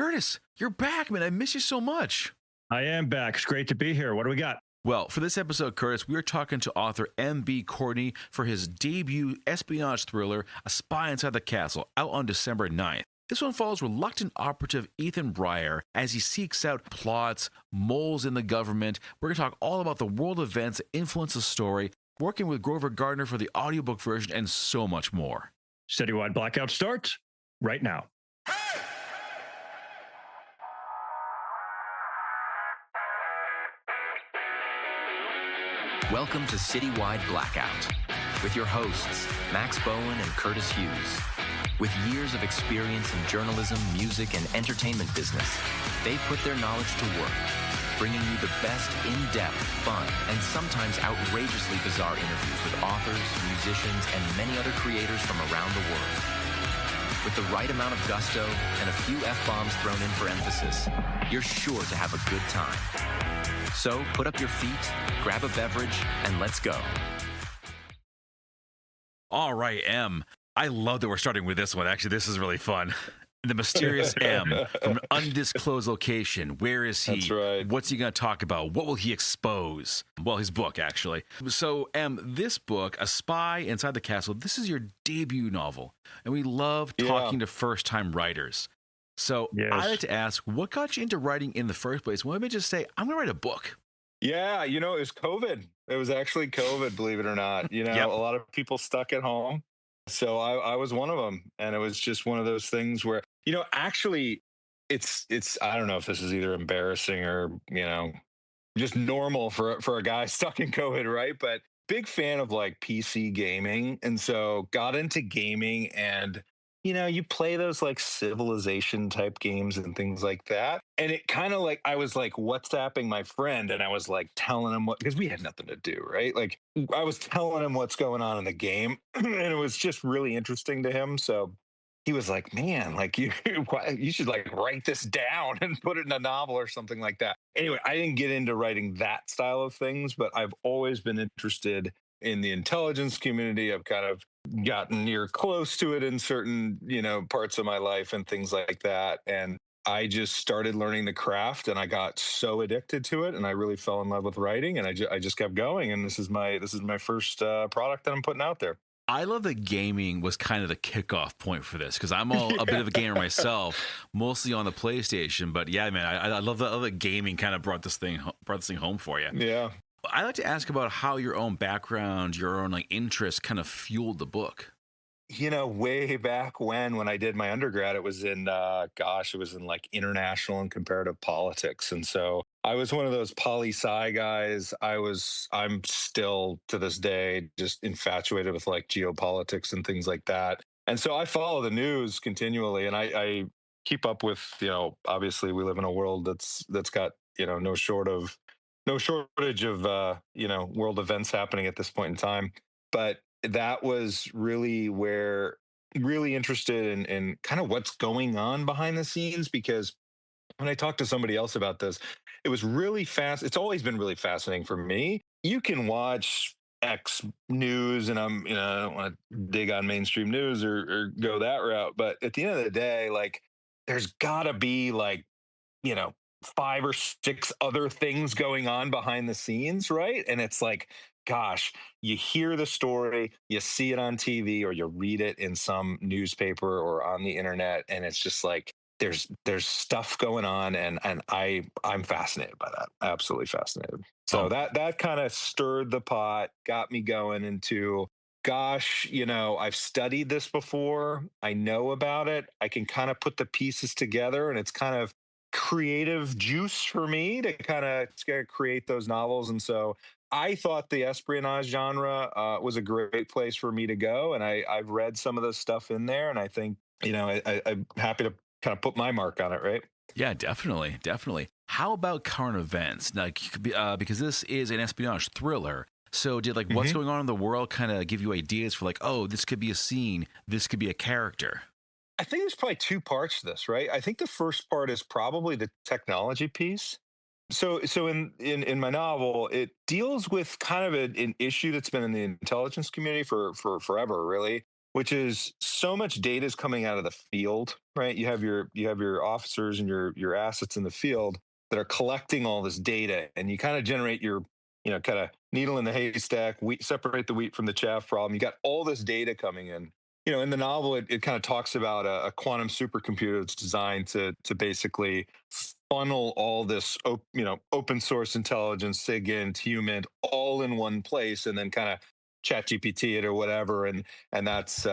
Curtis, you're back, man. I miss you so much. I am back. It's great to be here. What do we got? Well, for this episode, Curtis, we are talking to author M.B. Courtenay for his debut espionage thriller, A Spy Inside the Castle, out on December 9th. This one follows reluctant operative Ethan Briar as he seeks out plots, moles in the government. We're going to talk all about the world events that influence the story, working with Grover Gardner for the audiobook version, and so much more. Citywide Blackout starts right now. Welcome to Citywide Blackout with your hosts, Max Bowen and Curtis Hughes. With years of experience in journalism, music, and entertainment business, they put their knowledge to work, bringing you the best in-depth, fun, and sometimes outrageously bizarre interviews with authors, musicians, and many other creators from around the world. With the right amount of gusto and a few F-bombs thrown in for emphasis, you're sure to have a good time. So put up your feet, grab a beverage, and let's go. All right, M. I love that we're starting with this one. Actually, this is really fun. The mysterious M from an undisclosed location. Where is he? That's right. What's he going to talk about? What will he expose? Well, his book, actually. So, M, this book, A Spy Inside the Castle, this is your debut novel. And we love talking to first-time writers. So Yes. I like to ask, what got you into writing in the first place? Why don't we just say, I'm going to write a book? Yeah, it was COVID. It was actually COVID, believe it or not. Yep. A lot of people stuck at home. So I was one of them. And it was just one of those things where, actually it's I don't know if this is either embarrassing or, just normal for a guy stuck in COVID, right? But big fan of like PC gaming. And so got into gaming and you play those like civilization type games and things like that. And it kind of like, I was like WhatsApping my friend and I was like telling him because we had nothing to do, right? Like I was telling him what's going on in the game and it was just really interesting to him. So he was like, man, like you should like write this down and put it in a novel or something like that. Anyway, I didn't get into writing that style of things, but I've always been interested in the intelligence community. I've kind of gotten near close to it in certain, parts of my life and things like that. And I just started learning the craft and I got so addicted to it and I really fell in love with writing and I just kept going. And this is my first product that I'm putting out there. I love that gaming was kind of the kickoff point for this because I'm a bit of a gamer myself, mostly on the PlayStation. But yeah, man, I love that gaming kind of brought this thing home for you. Yeah. I like to ask about how your own background, your own like interest kind of fueled the book. Way back when I did my undergrad, it was in, like international and comparative politics. And so I was one of those poli-sci guys. I'm still to this day just infatuated with like geopolitics and things like that. And so I follow the news continually and I keep up with, obviously we live in a world that's got, no shortage of, world events happening at this point in time. But that was really really interested in kind of what's going on behind the scenes, because when I talked to somebody else about this, it was really fast. It's always been really fascinating for me. You can watch X news and I don't want to dig on mainstream news or go that route. But at the end of the day, like there's gotta be like, 5 or 6 other things going on behind the scenes, right? And it's like, gosh, you hear the story, you see it on TV, or you read it in some newspaper or on the internet, and it's just like there's stuff going on, and I'm fascinated by that, absolutely fascinated. So that kind of stirred the pot, got me going into, gosh, I've studied this before, I know about it, I can kind of put the pieces together, and it's kind of creative juice for me to kind of create those novels. And so I thought the espionage genre was a great place for me to go. And I've read some of the stuff in there. And I think, I'm happy to kind of put my mark on it, right? Yeah, definitely. How about current events? Like, because this is an espionage thriller. So did like what's going on in the world kind of give you ideas for like, oh, this could be a scene, this could be a character? I think there's probably 2 parts to this, right? I think the first part is probably the technology piece. So in my novel, it deals with kind of an issue that's been in the intelligence community for forever, really. which is so much data is coming out of the field, right? You have your officers and your assets in the field that are collecting all this data, and you kind of generate your, kind of needle in the haystack, separate the wheat from the chaff problem. You got all this data coming in. In the novel, it kind of talks about a quantum supercomputer that's designed to basically funnel all this, open source intelligence, SIGINT, human, all in one place, and then kind of chat GPT it or whatever. And that's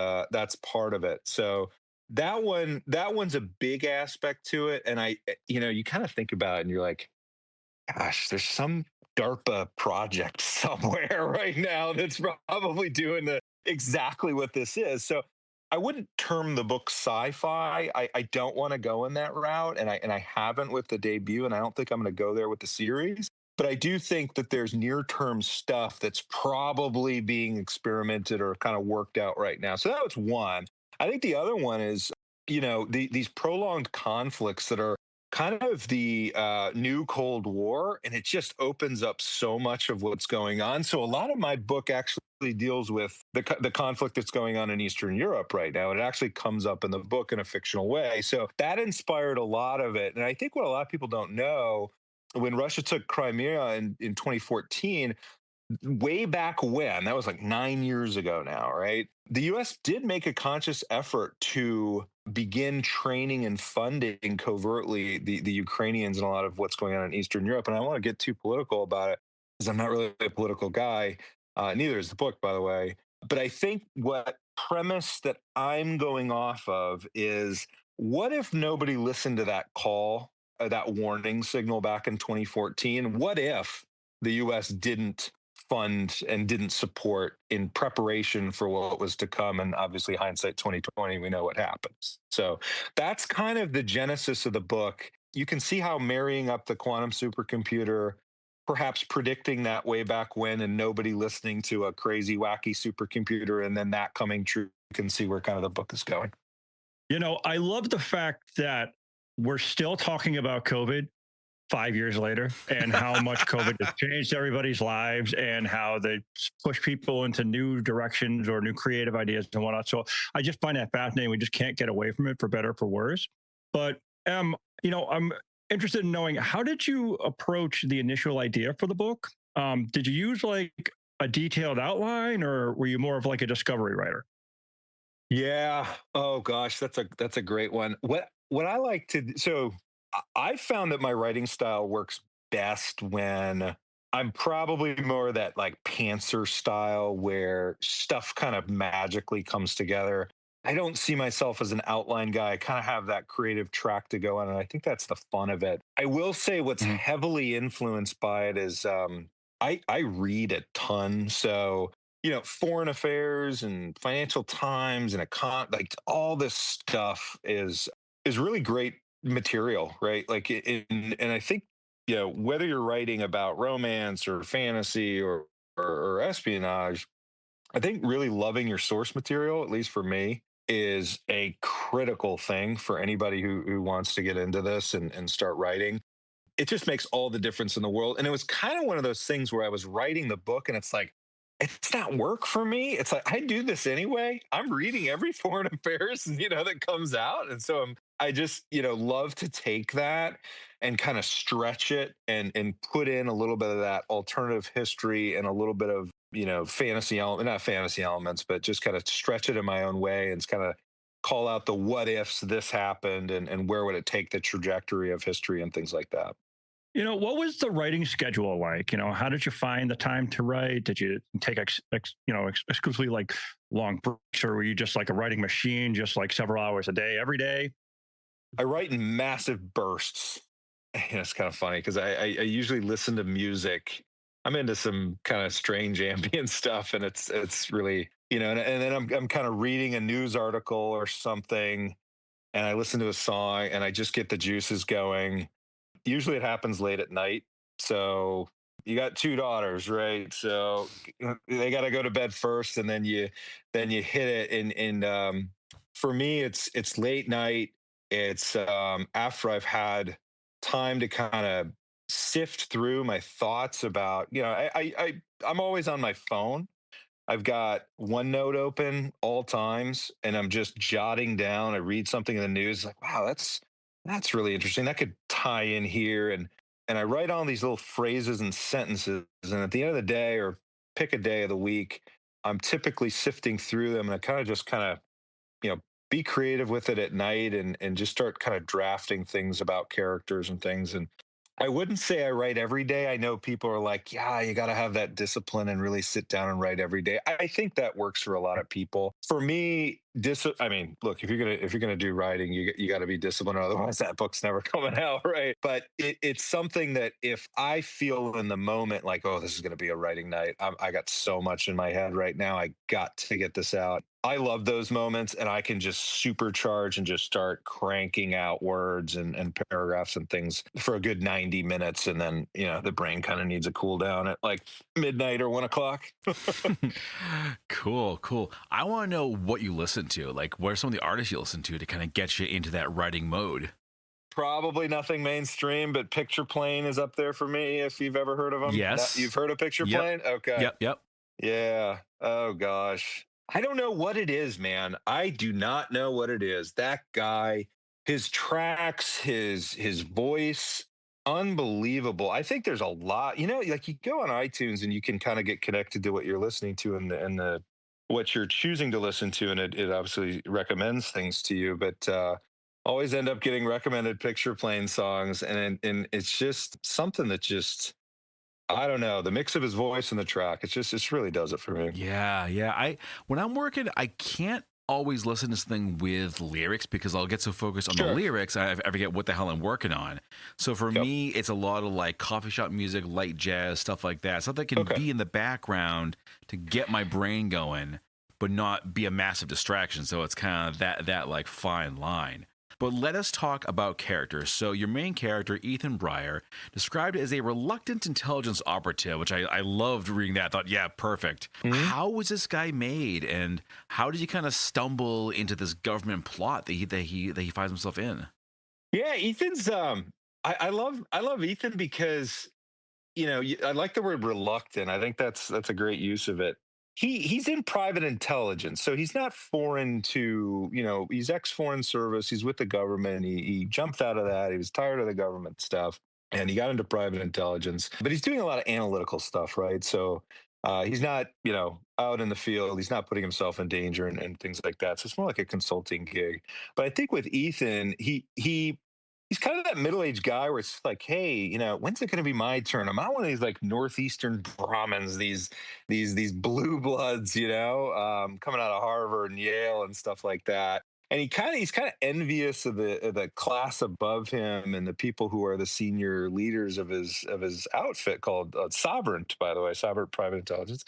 part of it. So that one's a big aspect to it. And you kind of think about it and you're like, gosh, there's some DARPA project somewhere right now that's probably doing exactly what this is. So I wouldn't term the book sci-fi. I don't want to go in that route, and I haven't with the debut, and I don't think I'm going to go there with the series. But I do think that there's near-term stuff that's probably being experimented or kind of worked out right now. So that was one. I think the other one is, these prolonged conflicts that are kind of the new Cold War, and it just opens up so much of what's going on. So a lot of my book actually deals with the conflict that's going on in Eastern Europe right now. It actually comes up in the book in a fictional way. So that inspired a lot of it. And I think what a lot of people don't know, when Russia took Crimea in 2014, way back when, that was like 9 years ago now, right? The US did make a conscious effort to begin training and funding covertly the Ukrainians and a lot of what's going on in Eastern Europe. And I don't want to get too political about it because I'm not really a political guy. Neither is the book, by the way. But I think what premise that I'm going off of is, what if nobody listened to that call, that warning signal back in 2014? What if the US didn't fund and didn't support in preparation for what was to come? And obviously, hindsight 2020, we know what happens. So that's kind of the genesis of the book. You can see how marrying up the quantum supercomputer, perhaps predicting that way back when, and nobody listening to a crazy, wacky supercomputer, and then that coming true, you can see where kind of the book is going. I love the fact that we're still talking about COVID 5 years later, and how much COVID has changed everybody's lives, and how they push people into new directions or new creative ideas and whatnot. So I just find that fascinating. We just can't get away from it, for better or for worse. But I'm interested in knowing, how did you approach the initial idea for the book? Did you use like a detailed outline, or were you more of like a discovery writer? Yeah. Oh gosh, that's a great one. What I like to so I found that my writing style works best when I'm probably more that like pantser style where stuff kind of magically comes together. I don't see myself as an outline guy. I kind of have that creative track to go on, and I think that's the fun of it. I will say what's Mhm. heavily influenced by it is I read a ton. So foreign affairs and Financial Times and like all this stuff is really great material, right? Like, and I think whether you're writing about romance or fantasy or espionage, I think really loving your source material, at least for me, is a critical thing for anybody who wants to get into this and start writing. It just makes all the difference in the world. And it was kind of one of those things where I was writing the book and it's like, it's not work for me. It's like, I do this anyway. I'm reading every foreign affairs, that comes out. And so I just, love to take that and kind of stretch it and put in a little bit of that alternative history and a little bit of, fantasy element, not fantasy elements, but just kind of stretch it in my own way and kind of call out the what ifs this happened and where would it take the trajectory of history and things like that. What was the writing schedule like? How did you find the time to write? Did you take exclusively like long breaks, or were you just like a writing machine, just like several hours a day, every day? I write in massive bursts. It's kind of funny because I usually listen to music. I'm into some kind of strange ambient stuff, and it's really and then I'm kind of reading a news article or something, and I listen to a song, and I just get the juices going. Usually, it happens late at night. So you got two daughters, right? So they got to go to bed first, and then you hit it. And for me, it's late night. It's after I've had time to kind of sift through my thoughts about I'm always on my phone, I've got OneNote open all times, and I'm just jotting down. I read something in the news, like, wow, that's really interesting. That could tie in here, and I write on these little phrases and sentences. And at the end of the day, or pick a day of the week, I'm typically sifting through them, and I kind of you know be creative with it at night, and just start kind of drafting things about characters and things. And I wouldn't say I write every day. I know people are like, yeah, you got to have that discipline and really sit down and write every day. I think that works for a lot of people. For me, I mean, look, if you're gonna do writing, you got to be disciplined, otherwise that book's never coming out, right? But it's something that if I feel in the moment like, oh, this is gonna be a writing night, I got so much in my head right now, I got to get this out. I love those moments, and I can just supercharge and just start cranking out words and paragraphs and things for a good 90 minutes. And then, the brain kind of needs a cool down at like midnight or 1 o'clock. Cool, cool. I want to know what you listen to. Like, what are some of the artists you listen to kind of get you into that writing mode? Probably nothing mainstream, but Picture Plane is up there for me. If you've ever heard of them, Yes. you've heard of Picture Yep. Plane? Okay. Yep. Yeah. Oh gosh. I don't know what it is, man. I do not know what it is. That guy, his tracks, his voice, unbelievable. I think there's a lot, like you go on iTunes and you can kind of get connected to what you're listening to, and the what you're choosing to listen to, and it obviously recommends things to you, but always end up getting recommended Picture Plane songs, and it's just something that just, I don't know, the mix of his voice and the track. It really does it for me. Yeah. When I'm working, I can't always listen to something with lyrics because I'll get so focused on the Sure. lyrics, I forget what the hell I'm working on. So for Yep. me, it's a lot of like coffee shop music, light jazz, stuff like that. Stuff that can Okay. be in the background to get my brain going, but not be a massive distraction. So it's kind of that like fine line. But let us talk about characters. So your main character, Ethan Briar, described as a reluctant intelligence operative, which I loved reading that. I thought, yeah, perfect. Mhm. How was this guy made, and how did he kind of stumble into this government plot that he finds himself in? Yeah, Ethan's I love Ethan because I like the word reluctant. I think that's a great use of it. He's in private intelligence, so he's not foreign to, he's ex-foreign service. He's with the government. He jumped out of that. He was tired of the government stuff, and he got into private intelligence. But he's doing a lot of analytical stuff, right? So he's not, out in the field. He's not putting himself in danger and things like that. So it's more like a consulting gig. But I think with Ethan, he's kind of that middle-aged guy where it's like, hey, when's it going to be my turn? I'm not one of these like northeastern Brahmins, these blue bloods, coming out of Harvard and Yale and stuff like that. And he's kind of envious of the class above him and the people who are the senior leaders of his outfit called Sovereign, by the way, Sovereign Private Intelligence.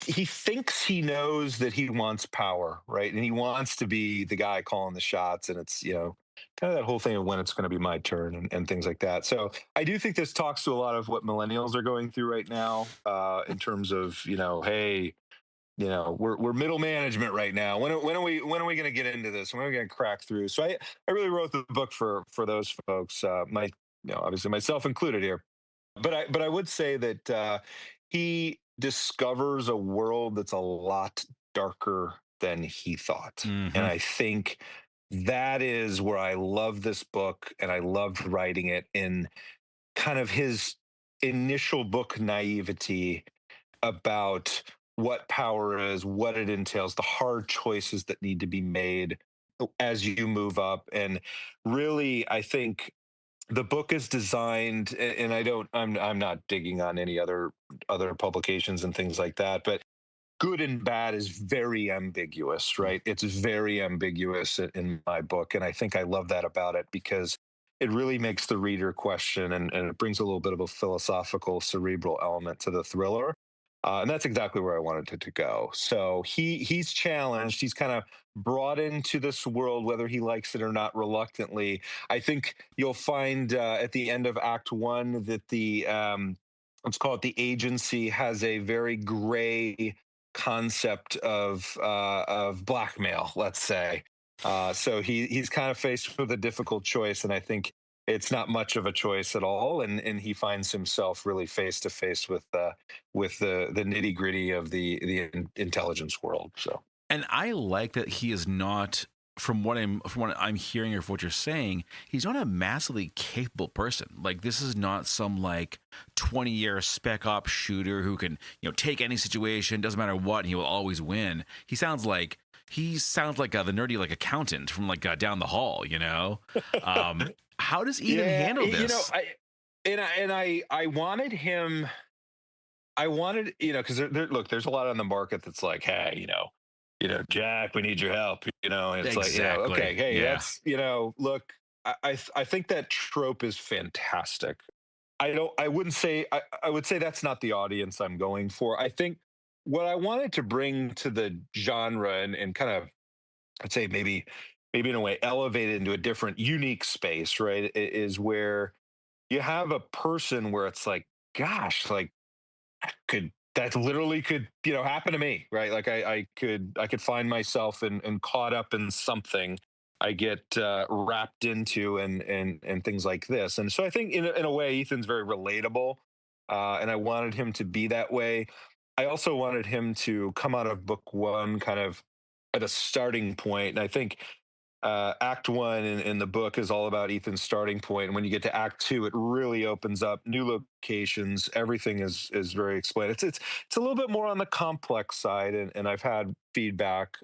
He thinks he knows that he wants power, right? And he wants to be the guy calling the shots. And it's, kind of that whole thing of when it's going to be my turn and things like that. So I do think this talks to a lot of what millennials are going through right now, in terms of, hey, we're middle management right now. When are we going to get into this? When are we going to crack through? So I really wrote the book for those folks, obviously myself included here. But I would say that he discovers a world that's a lot darker than he thought, and Hmm. I think that is where I love this book, and I loved writing it in kind of his initial book naivety about what power is, what it entails, the hard choices that need to be made as you move up, and really, I think the book is designed, and I'm not digging on any other publications and things like that, but good and bad is very ambiguous, right? It's very ambiguous in my book, and I think I love that about it because it really makes the reader question, and it brings a little bit of a philosophical cerebral element to the thriller. And that's exactly where I wanted it to go. So he's challenged. He's kind of brought into this world, whether he likes it or not, reluctantly. I think you'll find at the end of Act One that the let's call it the agency has a very gray concept of blackmail. Let's say. So he's kind of faced with a difficult choice, and I think it's not much of a choice at all, and he finds himself really face to face with the nitty gritty of the intelligence world. So And I like that he is not, from what I'm hearing or from what you're saying, he's not a massively capable person. Like, this is not some like 20-year spec op shooter who can, take any situation, doesn't matter what, and he will always win. He sounds like the nerdy like accountant from like down the hall. How does Ethan handle this? I wanted him. I wanted, because look, there's a lot on the market that's like, hey, Jack, we need your help. And it's like, Exactly. okay, hey, Yeah. that's, look, I think that trope is fantastic. I wouldn't say, I would say that's not the audience I'm going for. I think what I wanted to bring to the genre and kind of, I'd say maybe in a way elevate it into a different, unique space, right? Is where you have a person where it's like, gosh, like could that literally could happen to me, right? Like I could find myself and caught up in something I get wrapped into and things like this. And so I think in a way Ethan's very relatable, and I wanted him to be that way. I also wanted him to come out of book one kind of at a starting point, and I think act one in the book is all about Ethan's starting point. And when you get to act two, it really opens up new locations. Everything is very explained. It's a little bit more on the complex side, and I've had feedback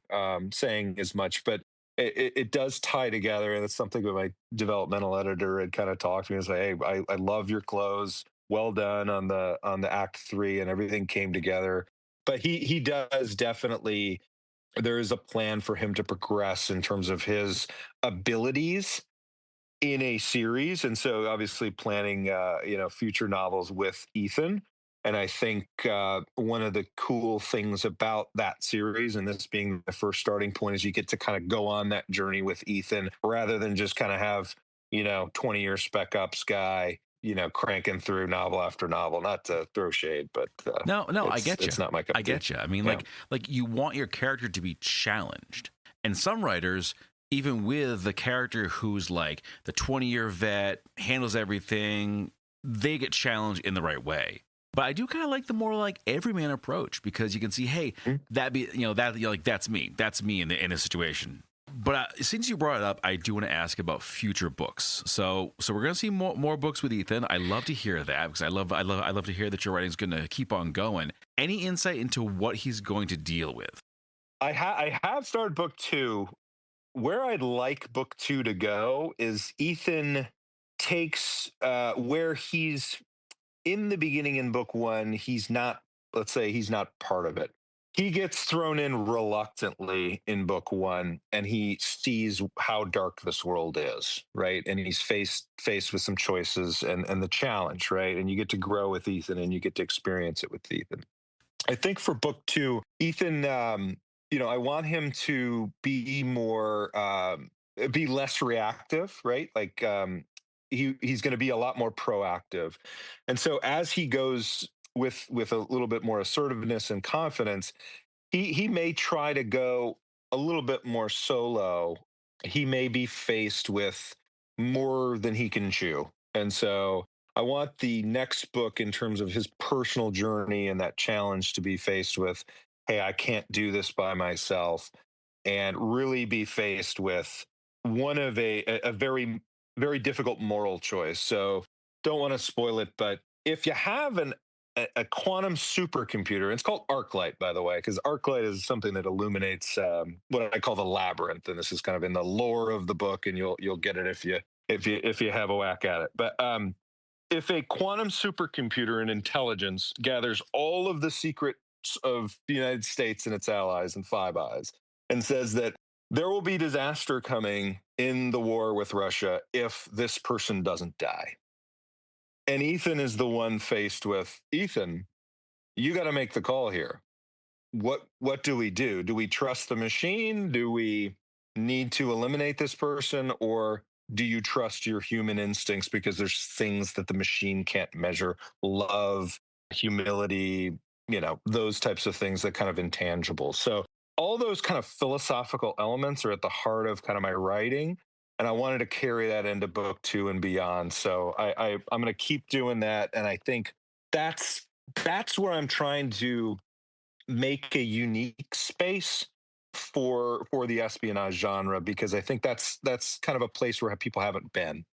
saying as much, but it does tie together. And it's something that my developmental editor had kind of talked to me and say, hey, I love your close. Well done on the act three, and everything came together. But he does definitely, there is a plan for him to progress in terms of his abilities in a series, and so obviously planning future novels with Ethan. And I think one of the cool things about that series, and this being the first starting point, is you get to kind of go on that journey with Ethan rather than just kind of have 20-year spec ops guy cranking through novel after novel. Not to throw shade, but No, no, I get you. it's not my cup I of tea. get you. I mean, Yeah. like you want your character to be challenged, and some writers, even with the character who's like the 20-year vet, handles everything, they get challenged in the right way. But I do kind of like the more like everyman approach, because you can see, hey, that be that like that's me in a situation. But since you brought it up, I do want to ask about future books. So we're gonna see more books with Ethan. I love to hear that, because I love to hear that your writing's gonna keep on going. Any insight into what he's going to deal with? I have started book two. Where I'd like book two to go is Ethan takes where he's in the beginning in book one, he's not, let's say he's not part of it. He gets thrown in reluctantly in book one, and he sees how dark this world is, right? And he's faced with some choices and the challenge, right? And you get to grow with Ethan, and you get to experience it with Ethan. I think for book two, Ethan, I want him to be more, be less reactive, right? Like he's going to be a lot more proactive, and so as he goes with a little bit more assertiveness and confidence, he may try to go a little bit more solo. He may be faced with more than he can chew. And so I want the next book in terms of his personal journey and that challenge to be faced with, hey, I can't do this by myself, and really be faced with one of a very, very difficult moral choice. So don't want to spoil it, but if you have a quantum supercomputer. It's called ArcLight, by the way, because ArcLight is something that illuminates what I call the labyrinth, and this is kind of in the lore of the book, and you'll get it if you have a whack at it. But if a quantum supercomputer in intelligence gathers all of the secrets of the United States and its allies in Five Eyes, and says that there will be disaster coming in the war with Russia if this person doesn't die, and Ethan is the one faced with, Ethan, you got to make the call here. What do we do? Do we trust the machine? Do we need to eliminate this person, or do you trust your human instincts, because there's things that the machine can't measure, love, humility, those types of things, that kind of intangible. So all those kind of philosophical elements are at the heart of kind of my writing. and I wanted to carry that into book 2 and beyond. So I'm going to keep doing that, and I think that's that's where I'm trying to make a unique space for the espionage genre, because I think that's kind of a place where people haven't been.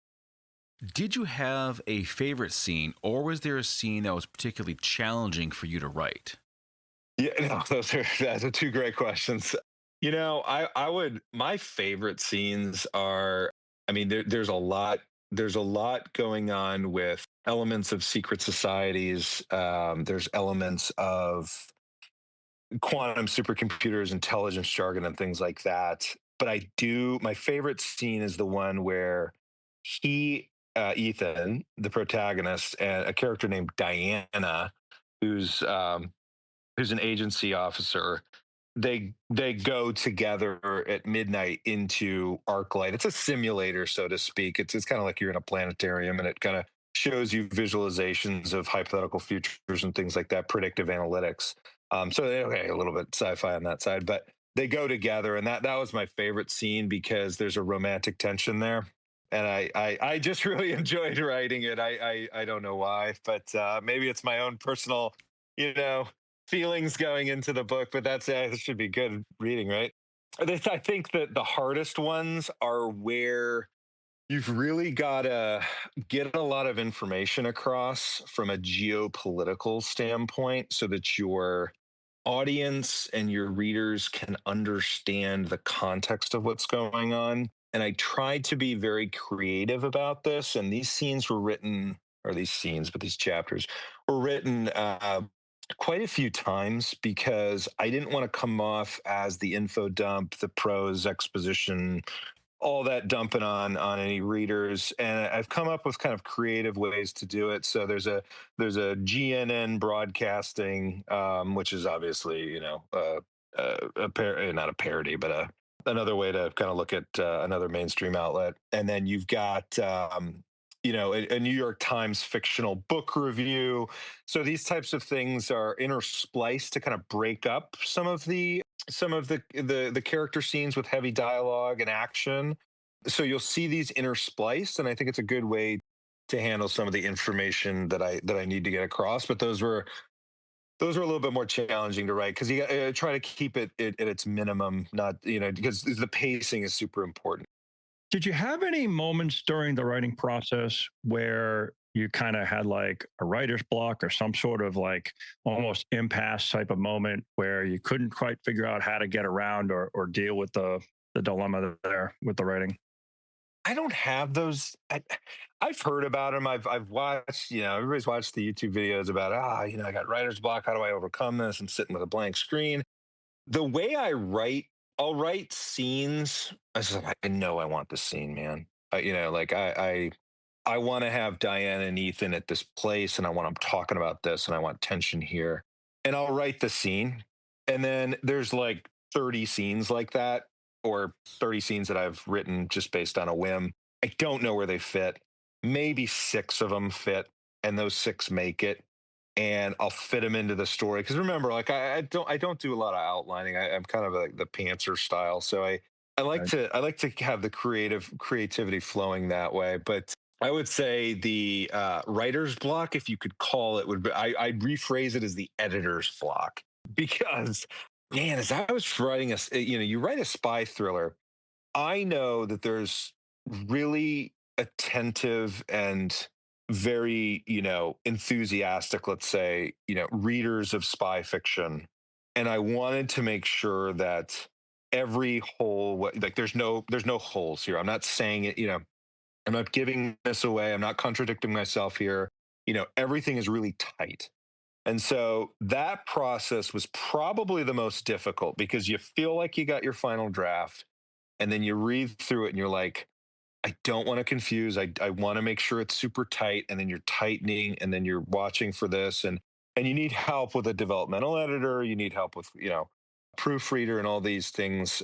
Did you have a favorite scene, or was there a scene that was particularly challenging for you to write? Yeah, no, those are two great questions. I would my favorite scenes are, I mean, there's a lot going on with elements of secret societies. There's elements of quantum supercomputers, intelligence jargon, and things like that. But my favorite scene is the one where Ethan, the protagonist, and a character named Diana, who's um, who's an agency officer, they go together at midnight into ArcLight. It's a simulator, so to speak. It's kind of like you're in a planetarium, and it kind of shows you visualizations of hypothetical futures and things like that, predictive analytics. So okay, a little bit sci-fi on that side, but they go together, and that was my favorite scene because there's a romantic tension there. And I just really enjoyed writing it. I don't know why, but maybe it's my own personal, you know, feelings going into the book, but this should be good reading, right? I think that the hardest ones are where you've really got to get a lot of information across from a geopolitical standpoint so that your audience and your readers can understand the context of what's going on. And I tried to be very creative about this. And these scenes were written, or these scenes, but these chapters were written quite a few times because I didn't want to come off as the info dump, the prose exposition, all that dumping on any readers. And I've come up with kind of creative ways to do it. So there's a GNN broadcasting, which is obviously, not a parody, but another way to kind of look at another mainstream outlet. And then you've got a New York Times fictional book review. So these types of things are interspliced to kind of break up some of the character scenes with heavy dialogue and action. So you'll see these interspliced, and I think it's a good way to handle some of the information that I need to get across. But those were a little bit more challenging to write because you got to try to keep it at its minimum, not because the pacing is super important. Did you have any moments during the writing process where you kind of had like a writer's block or some sort of like almost impasse type of moment where you couldn't quite figure out how to get around or deal with the dilemma there with the writing? I don't have those. I've heard about them. I've watched. Everybody's watched the YouTube videos about I got writer's block. How do I overcome this? I'm sitting with a blank screen. The way I write, I'll write scenes. I know I want this scene, man. Like I want to have Diana and Ethan at this place, and I want them talking about this, and I want tension here, and I'll write the scene, and then there's like 30 scenes like that, or 30 scenes that I've written just based on a whim. I don't know where they fit. Maybe six of them fit, and those six make it, and I'll fit them into the story. Because remember, like I don't do a lot of outlining. I'm kind of like the pantser style, so I like to have the creativity flowing that way. But I would say the writer's block, if you could call it, would be I'd rephrase it as the editor's block because man, as I was writing you write a spy thriller. I know that there's really attentive and very, enthusiastic, let's say, readers of spy fiction. And I wanted to make sure that every hole, like there's no holes here. I'm not saying it, I'm not giving this away. I'm not contradicting myself here. Everything is really tight. And so that process was probably the most difficult because you feel like you got your final draft and then you read through it and you're like, I don't want to confuse. I want to make sure it's super tight. And then you're tightening and then you're watching for this. And you need help with a developmental editor. You need help with, proofreader and all these things.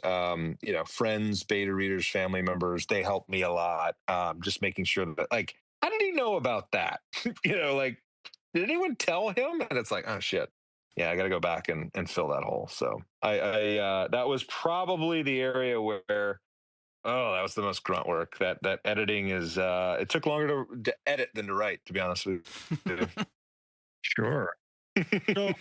Friends, beta readers, family members, they help me a lot. Just making sure that like, how did he know about that? Like, did anyone tell him? And it's like, oh shit. Yeah, I got to go back and fill that hole. So that was probably the area where Oh, that was the most grunt work. That editing is it took longer to edit than to write, to be honest with you. Sure. So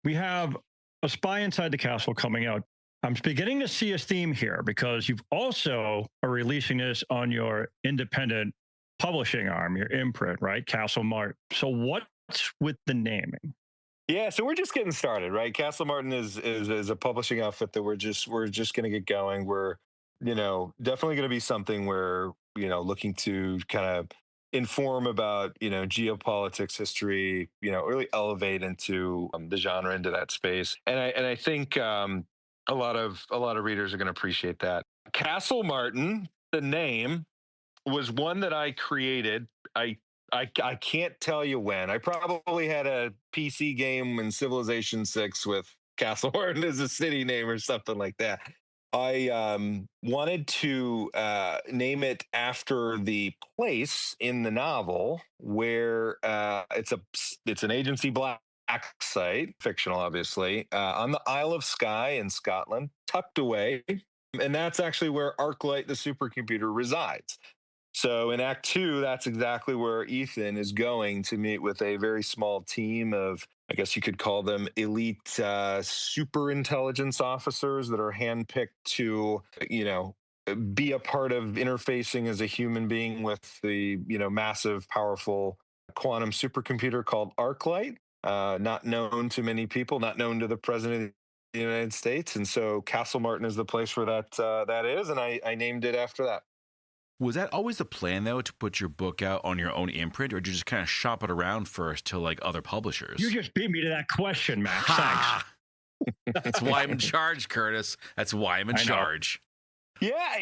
we have A Spy Inside the Castle coming out. I'm beginning to see a theme here because you've also are releasing this on your independent publishing arm, your imprint, right? Castlemartin. So what's with the naming? Yeah, so we're just getting started, right? Castlemartin is a publishing outfit that we're just going to get going. We're, definitely going to be something where, looking to kind of inform about, geopolitics, history, really elevate into the genre, into that space. And I think a lot of readers are going to appreciate that. Castlemartin, the name, was one that I created. I can't tell you when. I probably had a PC game in Civilization 6 with Castlemartin as a city name or something like that. I wanted to name it after the place in the novel where it's an agency black site, fictional, obviously, on the Isle of Skye in Scotland, tucked away, and that's actually where ArcLight, the supercomputer, resides. So in Act Two, that's exactly where Ethan is going to meet with a very small team of, I guess you could call them elite super intelligence officers that are handpicked to, be a part of interfacing as a human being with the, massive, powerful quantum supercomputer called ArcLight, not known to many people, not known to the president of the United States. And so Castlemartin is the place where that is, and I named it after that. Was that always the plan, though, to put your book out on your own imprint, or did you just kind of shop it around first to like other publishers? You just beat me to that question, Max. Ha! Thanks. That's why I'm in charge, Curtis. That's why I'm in charge. Yeah,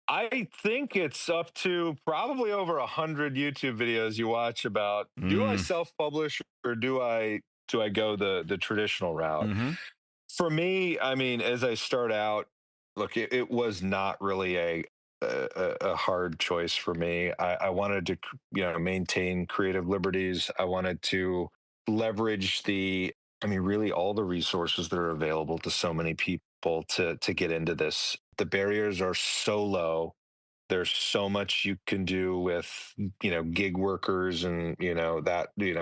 I think it's up to probably over 100 YouTube videos you watch about do I self-publish or do I go the traditional route? Mm-hmm. For me, I mean, as I start out, look, it was not really a hard choice for me. I wanted to, maintain creative liberties. I wanted to leverage really all the resources that are available to so many people to get into this. The barriers are so low. There's so much you can do with, gig workers and,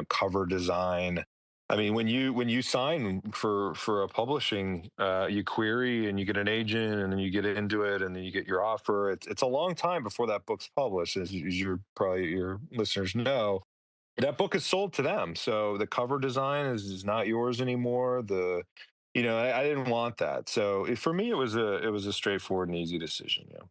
cover design. I mean, when you sign for a publishing, you query and you get an agent, and then you get into it, and then you get your offer. It's a long time before that book's published, as your listeners know. That book is sold to them, so the cover design is not yours anymore. I didn't want that, so for me, it was a straightforward and easy decision. Yeah.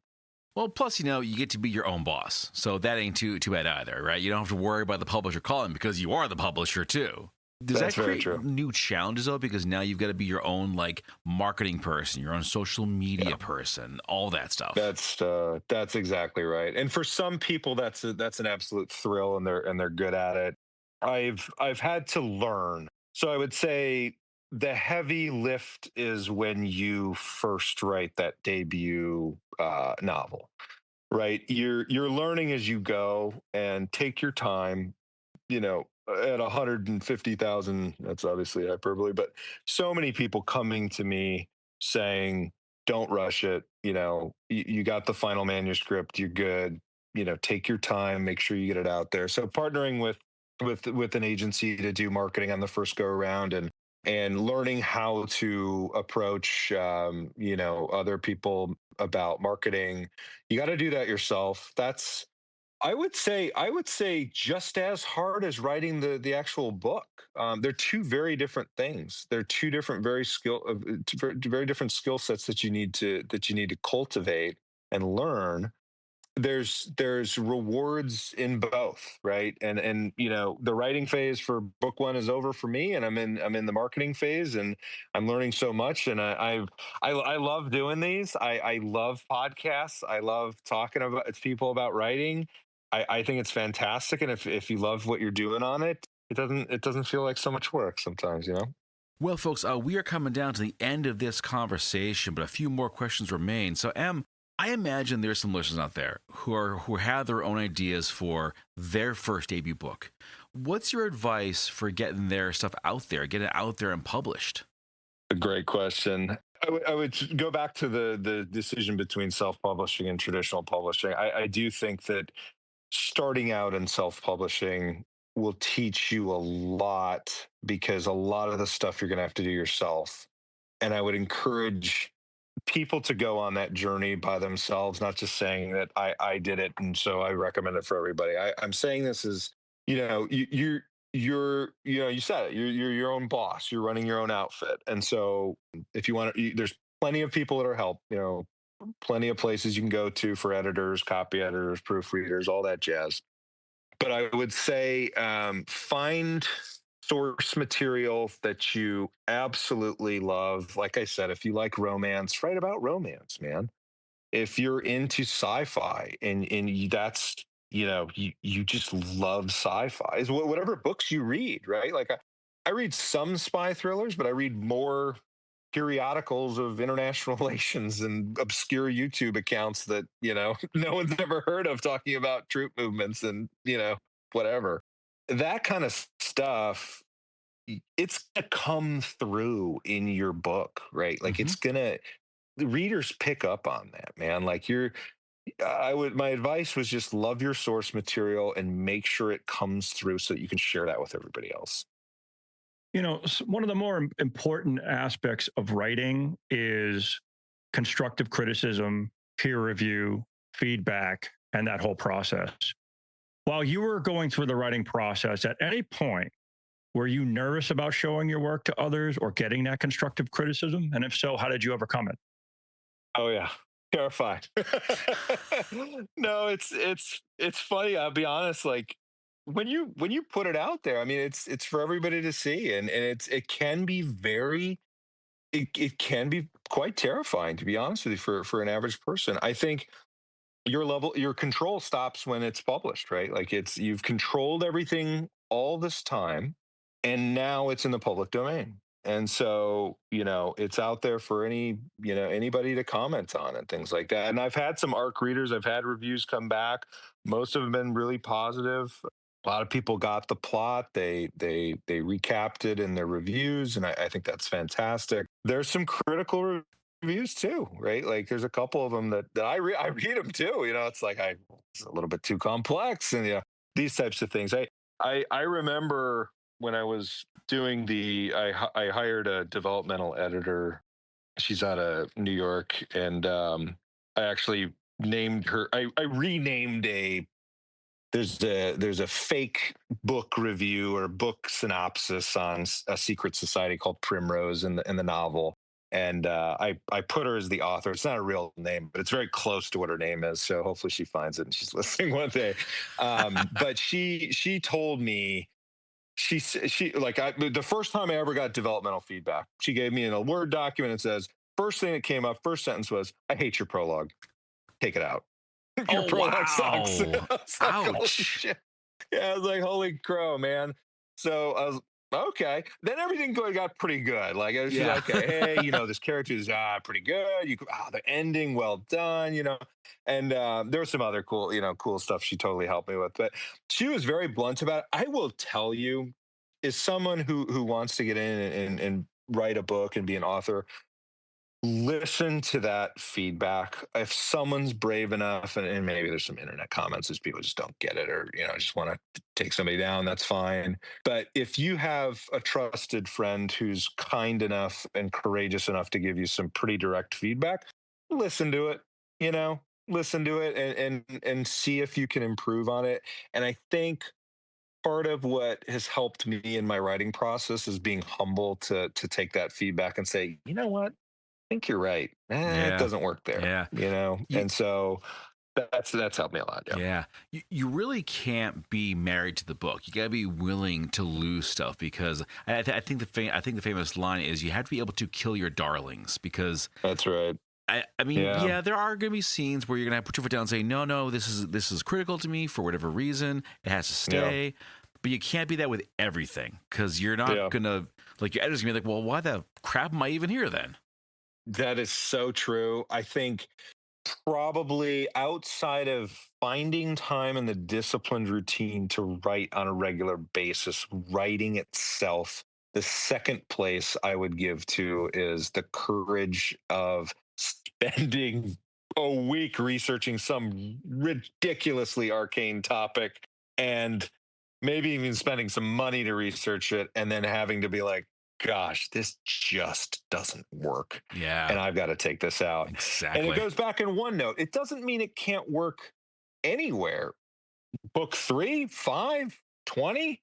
Well, plus, you get to be your own boss. So that ain't too bad either, right? You don't have to worry about the publisher calling because you are the publisher too. Does That's that very create true. new challenges, though? Because now you've got to be your own like marketing person, your own social media person, all that stuff. That's exactly right. And for some people, that's an absolute thrill, and they're good at it. I've had to learn. So I would say the heavy lift is when you first write that debut novel, right? You're learning as you go, and take your time. At 150,000, that's obviously hyperbole, but so many people coming to me saying, don't rush it. You got the final manuscript, you're good. Take your time, make sure you get it out there. So partnering with an agency to do marketing on the first go around, and learning how to approach other people about marketing. You got to do that yourself. That's I would say just as hard as writing the actual book. They're two very different things. They're two different very different skill sets that you need to cultivate and learn. There's rewards in both, right? And the writing phase for book one is over for me, and I'm in the marketing phase, and I'm learning so much. And I love doing these. I love podcasts. I love talking about to people about writing. I think it's fantastic, and if you love what you're doing on it, it doesn't feel like so much work sometimes. Well, folks, we are coming down to the end of this conversation, but a few more questions remain. So, I imagine there's some listeners out there who have their own ideas for their first debut book. What's your advice for getting their stuff out there, getting it out there and published? A great question. I would go back to the decision between self-publishing and traditional publishing. I do think that starting out in self-publishing will teach you a lot because a lot of the stuff you're going to have to do yourself. And I would encourage people to go on that journey by themselves, not just saying that I did it and so I recommend it for everybody. I'm saying this as, you said it, you're your own boss, you're running your own outfit. And so if you want to, there's plenty of people that are help, plenty of places you can go to for editors, copy editors, proofreaders, all that jazz. But I would say find source material that you absolutely love. Like I said, if you like romance, write about romance, man. If you're into sci-fi that's you just love sci-fi, is whatever books you read, right? Like I read some spy thrillers, but I read more periodicals of international relations and obscure YouTube accounts that, no one's ever heard of talking about troop movements and, whatever. That kind of stuff, it's going to come through in your book, right? Like Hmm. the readers pick up on that, man. Like my advice was just love your source material and make sure it comes through so that you can share that with everybody else. One of the more important aspects of writing is constructive criticism, peer review, feedback, and that whole process. While you were going through the writing process, at any point, were you nervous about showing your work to others or getting that constructive criticism? And if so, how did you overcome it? Oh yeah, terrified. No, it's funny. I'll be honest. Like when you put it out there, I mean, it's for everybody to see, and it can be it can be quite terrifying, to be honest with you, for an average person. I think your control stops when it's published, right? Like you've controlled everything all this time, and now it's in the public domain. And so, it's out there for anybody to comment on and things like that. And I've had some ARC readers, I've had reviews come back. Most of them have been really positive. A lot of people got the plot. They recapped it in their reviews, and I think that's fantastic. There's some critical reviews too, right? Like there's a couple of them that I read them too. It's like it's a little bit too complex, and these types of things. I remember when I was doing I hired a developmental editor. She's out of New York, and I actually named her. I renamed there's a fake book review or book synopsis on a secret society called Primrose in the novel, and I put her as the author. It's not a real name, but it's very close to what her name is. So hopefully she finds it and she's listening one day. But she told me she like the first time I ever got developmental feedback, she gave me in a Word document. It says first thing that came up, first sentence was, "I hate your prologue. Take it out." Your Oh, prologue sucks. I wow. was like, holy Ouch. shit. Yeah, I was like, holy crow, man. So I was okay. Then everything got pretty good. Like she's Yeah. like, okay, hey, this character is pretty good. The ending, well done, And there was some other cool stuff she totally helped me with. But she was very blunt about it. I will tell you, as someone who wants to get in and write a book and be an author, listen to that feedback. If someone's brave enough, and maybe there's some internet comments as people just don't get it, or just want to take somebody down, that's fine. But if you have a trusted friend who's kind enough and courageous enough to give you some pretty direct feedback, listen to it. you know Listen to it and see if you can improve on it. And I think part of what has helped me in my writing process is being humble to take that feedback and say, you know what, think you're right. It Yeah. doesn't work there, Yeah. You, And so that's helped me a lot. Yeah. yeah. You really can't be married to the book. You got to be willing to lose stuff because I think I think the famous line is you have to be able to kill your darlings because That's right. I mean, Yeah. yeah, there are going to be scenes where you're going to have to put your foot down and say, no, this is critical to me for whatever reason. It has to Yeah. stay. But you can't be that with everything because you're not Yeah. going to, like, your editor's going to be like, well, why the crap am I even here then? That is so true. I think probably outside of finding time and the disciplined routine to write on a regular basis, writing itself The second place I would give to is the courage of spending a week researching some ridiculously arcane topic and maybe even spending some money to research it and then having to be like, gosh, this just doesn't work. Yeah, And I've got to take this out. And it exactly. goes back in OneNote. It doesn't mean it can't work anywhere. Book 3, 5, 20,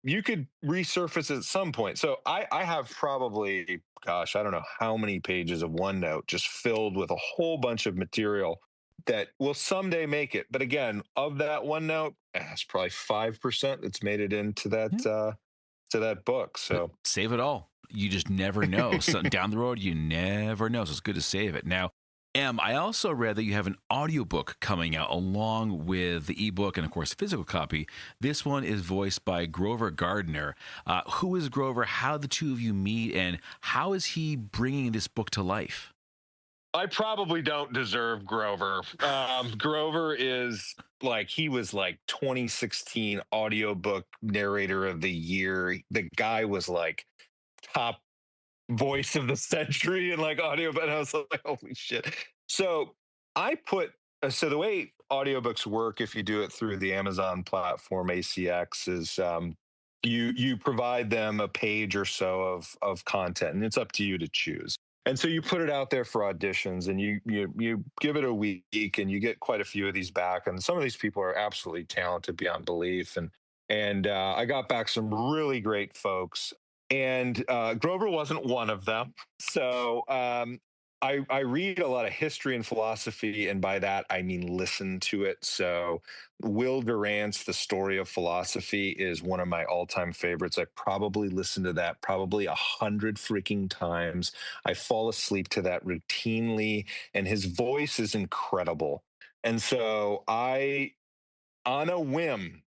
you could resurface at some point. So I have probably, gosh, I don't know how many pages of OneNote just filled with a whole bunch of material that will someday make it. But again, of that OneNote, it's probably 5% that's made it into Yeah. that book. But So save it all. You just never know. So down the road, you never know. So it's good to save it. Now, I also read that you have an audiobook coming out along with the ebook and, of course, physical copy. This one is voiced by Grover Gardner. Who is Grover? How the two of you meet, and how is he bringing this book to life? I probably don't deserve Grover. Grover is like, he was like 2016 audiobook narrator of the year. The guy was like top voice of the century and like audio, but I was like, holy shit. So I put so the way audiobooks work, if you do it through the Amazon platform ACX, is you provide them a page or so of content, and it's up to you to choose. And so you put it out there for auditions, and you give it a week, and you get quite a few of these back. And some of these people are absolutely talented beyond belief. And I got back some really great folks, and Grover wasn't one of them. So I read a lot of history and philosophy, and by that I mean listen to it. So Will Durant's The Story of Philosophy is one of my all-time favorites. I probably listened to that probably 100 freaking times. I fall asleep to that routinely, and his voice is incredible. And so I, on a whim,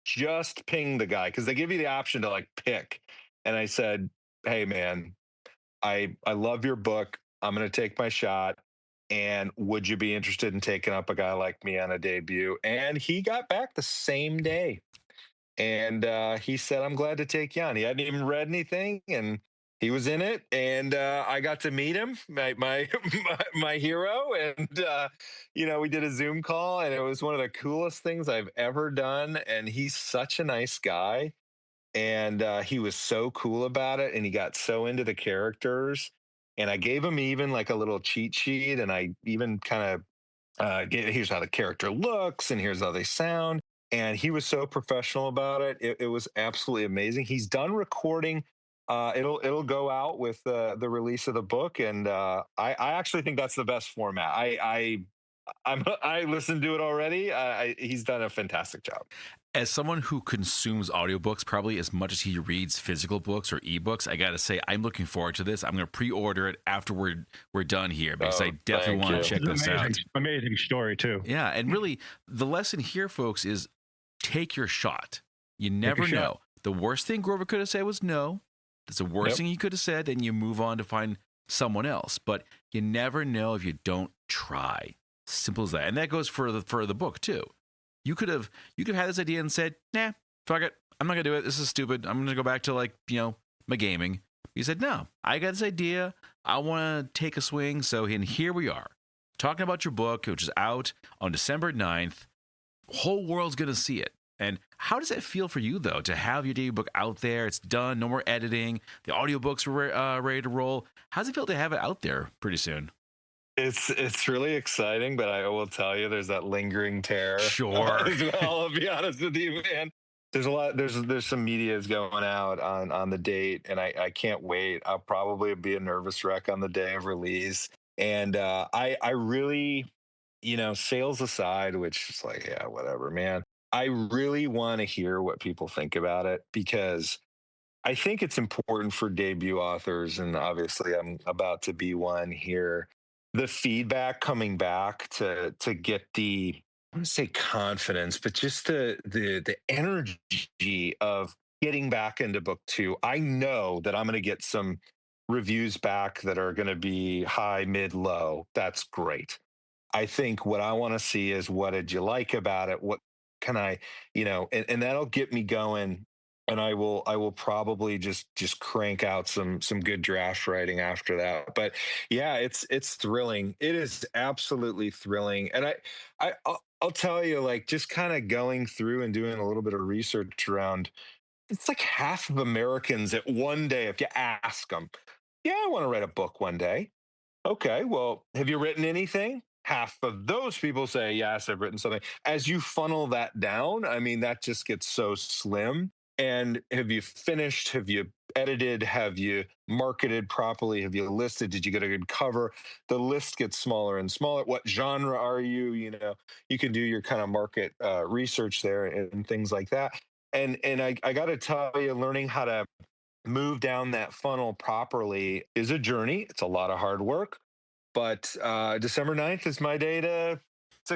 just pinged the guy because they give you the option to like pick. And I said, "Hey man, I love your book. I'm going to take my shot. And would you be interested in taking up a guy like me on a debut?" And he got back the same day. And he said, "I'm glad to take you on." He hadn't even read anything, and he was in it. And I got to meet him, my hero. And we did a Zoom call, and it was one of the coolest things I've ever done. And he's such a nice guy, and he was so cool about it, and he got so into the characters. And I gave him even like a little cheat sheet, and I even kind of here's how the character looks and here's how they sound. And he was so professional about it. It was absolutely amazing. He's done recording. It'll go out with the release of the book, and I actually think that's the best format. I listened to it already. He's done a fantastic job. As someone who consumes audiobooks probably as much as he reads physical books or ebooks, I got to say, I'm looking forward to this. I'm going to pre-order it after we're done here because I definitely want to check this out. Amazing story, too. Yeah. And really, the lesson here, folks, is take your shot. You never know. The worst thing Grover could have said was no. That's the worst thing he could have said. Then you move on to find someone else. But you never know if you don't try. Simple as that. And that goes for the book, too. You could have had this idea and said, nah, fuck it. I'm not going to do it. This is stupid. I'm going to go back to my gaming. You said, no, I got this idea. I want to take a swing. So here we are talking about your book, which is out on December 9th. Whole world's going to see it. And how does that feel for you, though, to have your debut book out there? It's done. No more editing. The audiobooks are ready to roll. How does it feel to have it out there pretty soon? It's really exciting, but I will tell you, there's that lingering terror. Sure. As well, I'll be honest with you, man. There's a lot. There's some media's going out on the date, and I can't wait. I'll probably be a nervous wreck on the day of release, and I really, sales aside, which is like, yeah, whatever, man. I really want to hear what people think about it, because I think it's important for debut authors, and obviously I'm about to be one here. The feedback coming back to get the, I want to say confidence, but just the energy of getting back into book 2. I know that I'm going to get some reviews back that are going to be high, mid, low. That's great. I think what I want to see is, what did you like about it? What can I, and that'll get me going and I will probably just crank out some good draft writing after that. But yeah, it's thrilling. It is absolutely thrilling. And I'll tell you, like, just kind of going through and doing a little bit of research around, it's like half of Americans at one day, if you ask them, yeah, I want to write a book one day. Okay, well, have you written anything? Half of those people say, yes, I've written something. As you funnel that down, I mean, that just gets so slim. And have you finished? Have you edited? Have you marketed properly? Have you listed? Did you get a good cover? The list gets smaller and smaller. What genre are you? You can do your kind of market research there and things like that. And I got to tell you, learning how to move down that funnel properly is a journey. It's a lot of hard work, but December 9th is my day to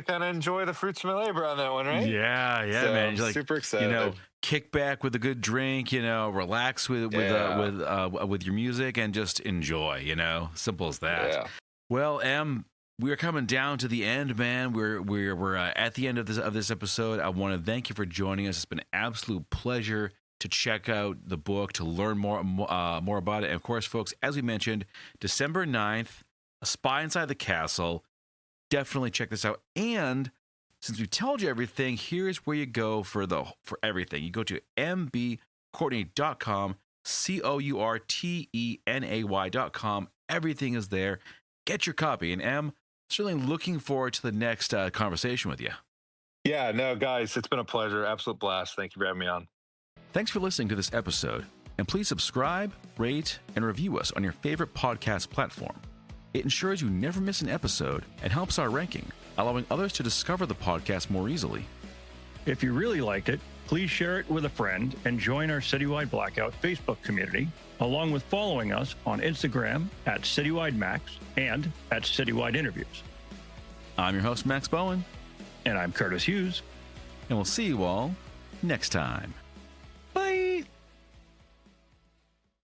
kind of enjoy the fruits of my labor on that one, right? Yeah, yeah, So, man. You're like, super excited. Kick back with a good drink, relax with with your music and just enjoy, simple as that. Yeah. Well, we're coming down to the end, man. We're at the end of this episode. I want to thank you for joining us. It's been an absolute pleasure to check out the book, to learn more about it. And of course, folks, as we mentioned, December 9th, A Spy Inside the Castle. Definitely check this out. And since we told you everything, here's where you go for everything. You go to mbcourtenay.com, COURTENAY.com. Everything is there. Get your copy. And I'm certainly looking forward to the next conversation with you. Yeah, no, guys, it's been a pleasure. Absolute blast. Thank you for having me on. Thanks for listening to this episode, and please subscribe, rate, and review us on your favorite podcast platform. It ensures you never miss an episode and helps our ranking, allowing others to discover the podcast more easily. If you really liked it, please share it with a friend and join our Citywide Blackout Facebook community, along with following us on Instagram at CitywideMax and at Citywide Interviews. I'm your host, Max Bowen. And I'm Curtis Hughes. And we'll see you all next time.